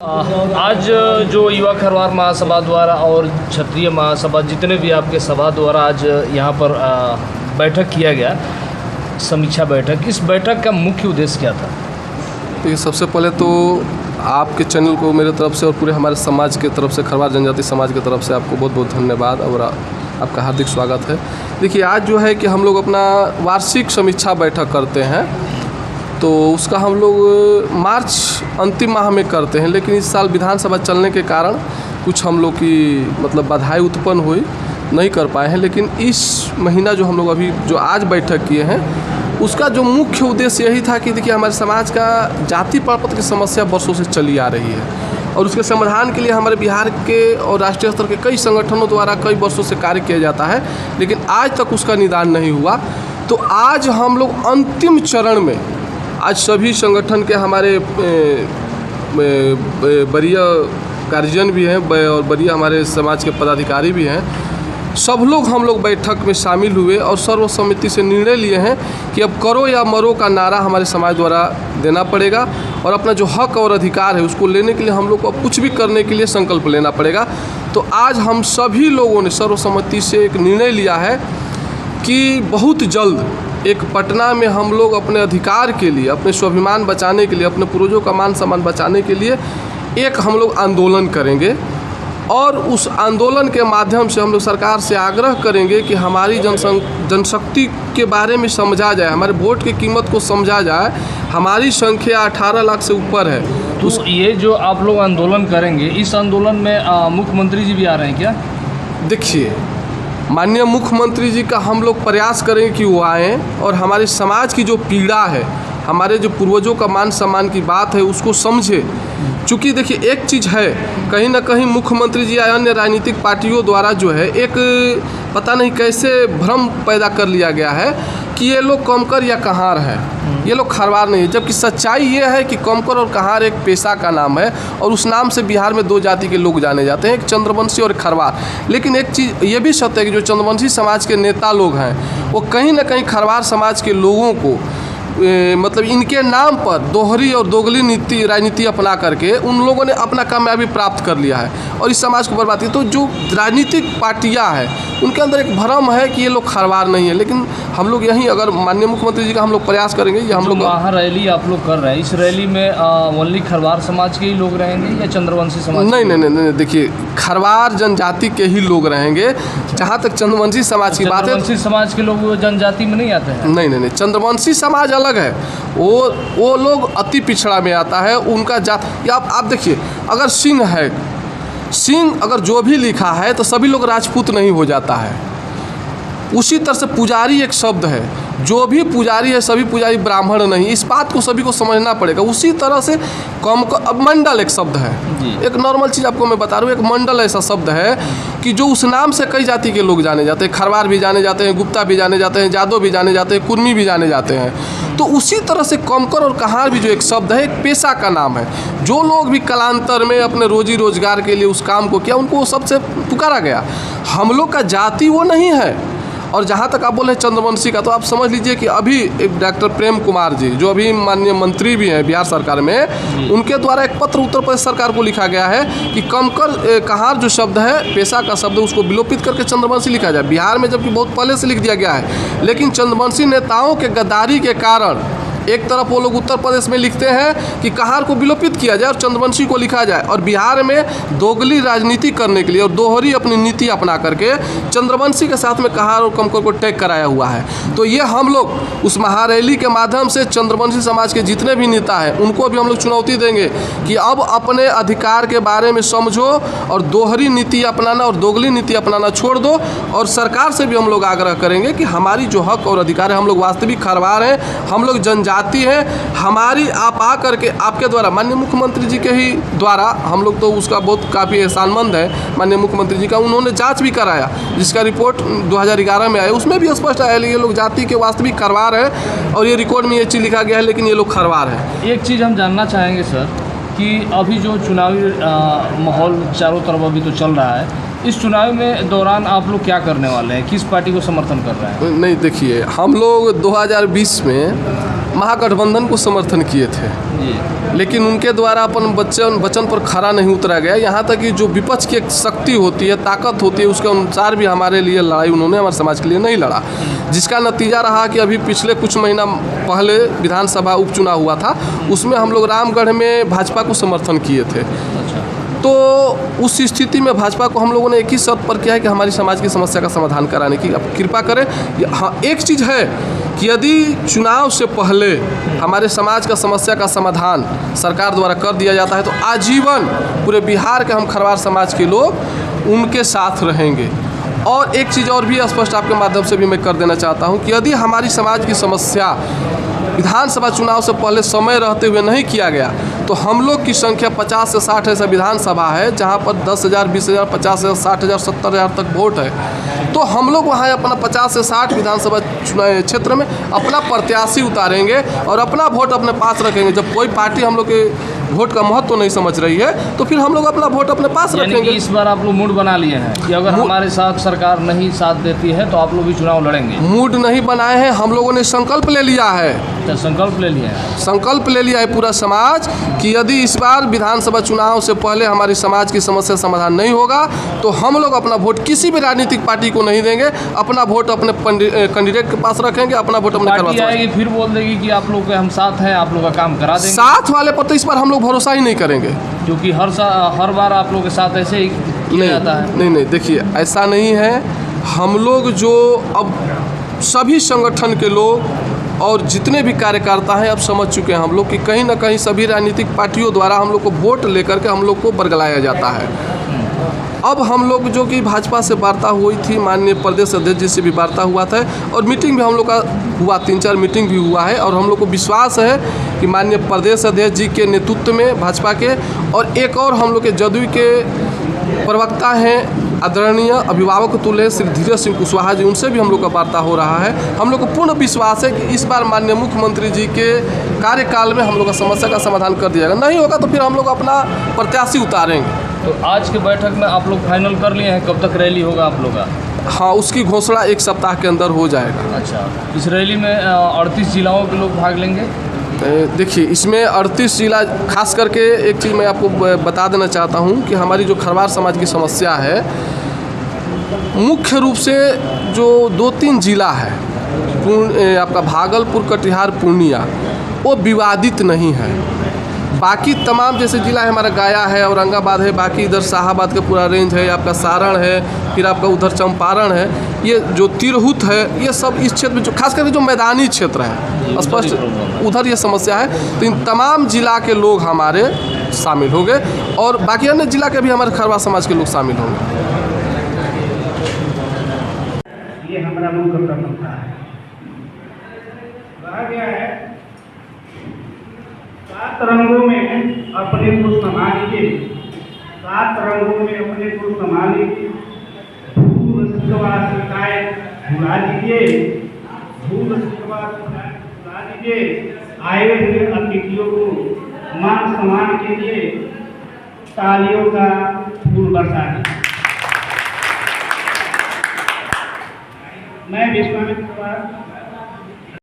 आज जो युवा खरवार महासभा द्वारा और क्षत्रिय महासभा जितने भी आपके सभा द्वारा आज यहाँ पर बैठक किया गया, समीक्षा बैठक, इस बैठक का मुख्य उद्देश्य क्या था? देखिए, सबसे पहले तो आपके चैनल को मेरे तरफ से और पूरे हमारे समाज के तरफ से, खरवार जनजाति समाज की तरफ से आपको बहुत बहुत धन्यवाद और आपका हार्दिक स्वागत है। देखिए, आज जो है कि हम लोग अपना वार्षिक समीक्षा बैठक करते हैं, तो उसका हम लोग मार्च अंतिम माह में करते हैं, लेकिन इस साल विधानसभा चलने के कारण कुछ हम लोग की बाधाएं उत्पन्न हुई, नहीं कर पाए हैं। लेकिन इस महीना जो हम लोग अभी जो आज बैठक किए हैं, उसका जो मुख्य उद्देश्य यही था कि देखिए, हमारे समाज का जाति प्रपत्र की समस्या वर्षों से चली आ रही है और उसके समाधान के लिए हमारे बिहार के और राष्ट्रीय स्तर के कई संगठनों द्वारा कई वर्षों से कार्य किया जाता है, लेकिन आज तक उसका निदान नहीं हुआ। तो आज हम लोग अंतिम चरण में, आज सभी संगठन के हमारे वरीय गार्जियन भी हैं और वरीय हमारे समाज के पदाधिकारी भी हैं, सब लोग हम लोग बैठक में शामिल हुए और सर्वसम्मति से निर्णय लिए हैं कि अब करो या मरो का नारा हमारे समाज द्वारा देना पड़ेगा और अपना जो हक और अधिकार है उसको लेने के लिए हम लोग को अब कुछ भी करने के लिए संकल्प लेना पड़ेगा। तो आज हम सभी लोगों ने सर्वसम्मति से एक निर्णय लिया है कि बहुत जल्द एक पटना में हम लोग अपने अधिकार के लिए, अपने स्वाभिमान बचाने के लिए, अपने पूर्वजों का मान सम्मान बचाने के लिए एक हम लोग आंदोलन करेंगे और उस आंदोलन के माध्यम से हम लोग सरकार से आग्रह करेंगे कि हमारी जनशक्ति के बारे में समझा जाए, हमारे वोट की कीमत को समझा जाए। हमारी संख्या 18 लाख से ऊपर है। तो ये जो आप लोग आंदोलन करेंगे, इस आंदोलन में मुख्यमंत्री जी भी आ रहे हैं क्या? देखिए, माननीय मुख्यमंत्री जी का हम लोग प्रयास करेंगे कि वो आएँ और हमारे समाज की जो पीड़ा है, हमारे जो पूर्वजों का मान सम्मान की बात है, उसको समझे। चूँकि देखिए, एक चीज़ है, कहीं ना कहीं मुख्यमंत्री जी या अन्य राजनीतिक पार्टियों द्वारा जो है एक पता नहीं कैसे भ्रम पैदा कर लिया गया है कि ये लोग कमकर या कहार है, ये लोग खरवार नहीं है। जबकि सच्चाई ये है कि कमकर और कहार एक पेशा का नाम है और उस नाम से बिहार में दो जाति के लोग जाने जाते हैं, एक चंद्रवंशी और खरवार। लेकिन एक चीज़ ये भी सत्य है कि जो चंद्रवंशी समाज के नेता लोग हैं, वो कहीं ना कहीं खरवार समाज के लोगों को इनके नाम पर दोहरी और दोगली राजनीति अपना करके उन लोगों ने अपना कामयाबी प्राप्त कर लिया है और इस समाज को बर्बाद किया। तो जो राजनीतिक पार्टियां हैं, उनके अंदर एक भ्रम है कि ये लोग खरवार नहीं है। लेकिन हम लोग यहीं, अगर माननीय मुख्यमंत्री जी का हम लोग प्रयास करेंगे, ये हम लोग महा रैली आप लोग कर रहे हैं, इस रैली में ओनली खरवार समाज के ही लोग रहेंगे या चंद्रवंशी समाज? नहीं, देखिए, खरवार जनजाति के ही लोग रहेंगे। जहाँ तक चंद्रवंशी समाज की बात है, चंद्रवंशी समाज के लोग जनजाति में नहीं आते हैं? नहीं, चंद्रवंशी समाज अलग है, वो लोग अति पिछड़ा में आता है, उनका जात। या आप देखिए, अगर सिंह है, सिंह अगर जो भी लिखा है तो सभी लोग राजपूत नहीं हो जाता है। उसी तरह से पुजारी एक शब्द है, जो भी पुजारी है सभी पुजारी ब्राह्मण नहीं, इस बात को सभी को समझना पड़ेगा। उसी तरह से अब मंडल एक शब्द है, एक नॉर्मल चीज़ आपको मैं बता रहा हूँ, एक मंडल ऐसा शब्द है कि जो उस नाम से कई जाति के लोग जाने जाते हैं, खरवार भी जाने जाते हैं, गुप्ता भी जाने जाते हैं, जादव भी जाने जाते हैं, कुर्मी भी जाने जाते हैं। तो उसी तरह से कमकर और कहार भी जो एक शब्द है, एक पेशा का नाम है। जो लोग भी कालांतर में अपने रोजी रोजगार के लिए उस काम को किया, उनको वो सबसे पुकारा गया। हम लोग का जाति वो नहीं है। और जहाँ तक आप बोले चंद्रवंशी का, तो आप समझ लीजिए कि अभी एक डॉक्टर प्रेम कुमार जी, जो अभी माननीय मंत्री भी हैं बिहार सरकार में, उनके द्वारा एक पत्र उत्तर प्रदेश सरकार को लिखा गया है कि कमकर कहार जो शब्द है, पेशा का शब्द, उसको विलोपित करके चंद्रवंशी लिखा जाए। बिहार में जबकि बहुत पहले से लिख दिया गया है, लेकिन चंद्रवंशी नेताओं के गद्दारी के कारण एक तरफ वो लोग उत्तर प्रदेश में लिखते हैं कि कहार को विलोपित किया जाए और चंद्रवंशी को लिखा जाए, और बिहार में दोगली राजनीति करने के लिए और दोहरी अपनी नीति अपना करके चंद्रवंशी के साथ में कहार और कमकर को टैग कराया हुआ है। तो ये हम लोग उस महारैली के माध्यम से चंद्रवंशी समाज के जितने भी नेता हैं, उनको भी हम लोग चुनौती देंगे कि अब अपने अधिकार के बारे में समझो और दोहरी नीति अपनाना और दोगली नीति अपनाना छोड़ दो। और सरकार से भी हम लोग आग्रह करेंगे कि हमारी जो हक और अधिकार है, हम लोग वास्तविक खरवार हैं, हम लोग जनजाति है हमारी, आप आ करके आपके द्वारा, माननीय मुख्यमंत्री जी के ही द्वारा, हम लोग तो उसका बहुत काफ़ी एहसानमंद है माननीय मुख्यमंत्री जी का। उन्होंने जांच भी कराया, जिसका रिपोर्ट 2011 में आया, उसमें भी स्पष्ट आया ये लोग जाति के वास्तविक खरवार है और ये रिकॉर्ड में ये चीज़ लिखा गया है, लेकिन ये लोग खरवार है। एक चीज़ हम जानना चाहेंगे सर कि अभी जो चुनावी माहौल चारों तरफ अभी तो चल रहा है, इस चुनाव में दौरान आप लोग क्या करने वाले हैं, किस पार्टी को समर्थन कर रहे हैं? नहीं, देखिए, हम लोग 2020 में महागठबंधन को समर्थन किए थे, जी। लेकिन उनके द्वारा अपन वचन पर खरा नहीं उतरा गया। यहाँ तक कि जो विपक्ष की एक शक्ति होती है, ताकत होती है, उसके अनुसार भी हमारे लिए लड़ाई उन्होंने हमारे समाज के लिए नहीं लड़ा, जिसका नतीजा रहा कि अभी पिछले कुछ महीना पहले विधानसभा उपचुनाव हुआ था, उसमें हम लोग रामगढ़ में भाजपा को समर्थन किए थे। तो उस स्थिति में भाजपा को हम लोगों ने एक ही शर्त पर किया है कि हमारी समाज की समस्या का समाधान कराने की आप कृपा करें। हाँ, एक चीज़ है कि यदि चुनाव से पहले हमारे समाज का समस्या का समाधान सरकार द्वारा कर दिया जाता है तो आजीवन पूरे बिहार के हम खरवार समाज के लोग उनके साथ रहेंगे। और एक चीज़ और भी स्पष्ट आपके माध्यम से भी मैं कर देना चाहता हूँ कि यदि हमारी समाज की समस्या विधानसभा चुनाव से पहले समय रहते हुए नहीं किया गया तो हम लोग की संख्या 50 से 60 ऐसा विधानसभा है जहां पर 10,000, 20,000, 50,000, 60,000, 70,000 तक वोट है। तो हम लोग वहां अपना 50 से 60 विधानसभा चुनाव क्षेत्र में अपना प्रत्याशी उतारेंगे और अपना वोट अपने पास रखेंगे। जब कोई पार्टी हम लोग के वोट का महत्व नहीं समझ रही है तो फिर हम लोग अपना वोट अपने पास रखेंगे। इस बार आप लोग मूड बना लिए हैं कि अगर हमारे साथ सरकार नहीं साथ देती है तो आप लोग भी चुनाव लड़ेंगे? मूड नहीं बनाए हैं, हम लोगों ने संकल्प ले लिया है। तो संकल्प ले लिया है? संकल्प ले लिया है पूरा समाज कि यदि इस बार विधानसभा चुनाव से पहले हमारी समाज की समस्या समाधान नहीं होगा तो हम लोग अपना वोट किसी भी राजनीतिक पार्टी को नहीं देंगे, अपना वोट अपने कैंडिडेट के पास रखेंगे, अपना वोट अपने पार्टी आएगी फिर बोल देगी कि आप लोग के हम साथ हैं, आप लोग का काम करा देंगे। साथ वाले पर तो इस बार हम लोग भरोसा ही नहीं करेंगे, क्योंकि हर बार आप लोग के साथ ऐसे ही किया जाता है। नहीं, देखिए ऐसा नहीं है। हम लोग जो अब सभी संगठन के लोग और जितने भी कार्यकर्ता हैं अब समझ चुके हैं हम लोग कि कहीं ना कहीं सभी राजनीतिक पार्टियों द्वारा हम लोग को वोट लेकर के हम लोग को बरगलाया जाता है। अब हम लोग जो कि भाजपा से वार्ता हुई थी, माननीय प्रदेश अध्यक्ष जी से भी वार्ता हुआ था और मीटिंग भी हम लोग का हुआ, 3-4 मीटिंग भी हुआ है और हम लोग को विश्वास है कि माननीय प्रदेश अध्यक्ष जी के नेतृत्व में भाजपा के और एक और हम लोग के जदयू के प्रवक्ता हैं आदरणीय अभिभावक तुल्य श्री धीरज सिंह कुशवाहा जी, उनसे भी हम लोग का वार्ता हो रहा है। हम लोग को पूर्ण विश्वास है कि इस बार माननीय मुख्यमंत्री जी के कार्यकाल में हम लोग का समस्या का समाधान कर दिया जाएगा। नहीं होगा तो फिर हम लोग अपना प्रत्याशी उतारेंगे। तो आज के बैठक में आप लोग फाइनल कर लिए हैं कब तक रैली होगा आप लोग का? हाँ, उसकी घोषणा 1 सप्ताह के अंदर हो जाएगा। अच्छा, इस रैली में 38 जिलाओं के लोग भाग लेंगे? देखिए, इसमें 38 जिला, खास करके एक चीज़ मैं आपको बता देना चाहता हूँ कि हमारी जो खरवार समाज की समस्या है, मुख्य रूप से जो 2-3 जिला है, आपका भागलपुर, कटिहार, पूर्णिया, वो विवादित नहीं है। बाकी तमाम जैसे जिला है हमारा गया है, औरंगाबाद है, बाकी इधर शाहाबाद का पूरा रेंज है, आपका सारण है, फिर आपका उधर चंपारण है, ये जो तिरहुत है, ये सब इस क्षेत्र में जो खास करके जो मैदानी क्षेत्र है स्पष्ट उधर ये समस्या है। तो इन तमाम जिला के लोग हमारे शामिल होंगे और बाकी अन्य जिला के भी हमारे खरवार समाज के लोग शामिल होंगे। ये हमारा मुख्य प्रमुखता है। कहा गया है 7 रंगों में अपने को संभालिए, 7 रंगों में अपने को संभालिए, धूल शिकवा शिकायत भुला दीजिए, धूल शिकवा शिकायत भुला दीजिए, आए हुए अतिथियों को मान सम्मान के लिए तालियों का फूल बरसा दीजिए। मैं विश्वामित्र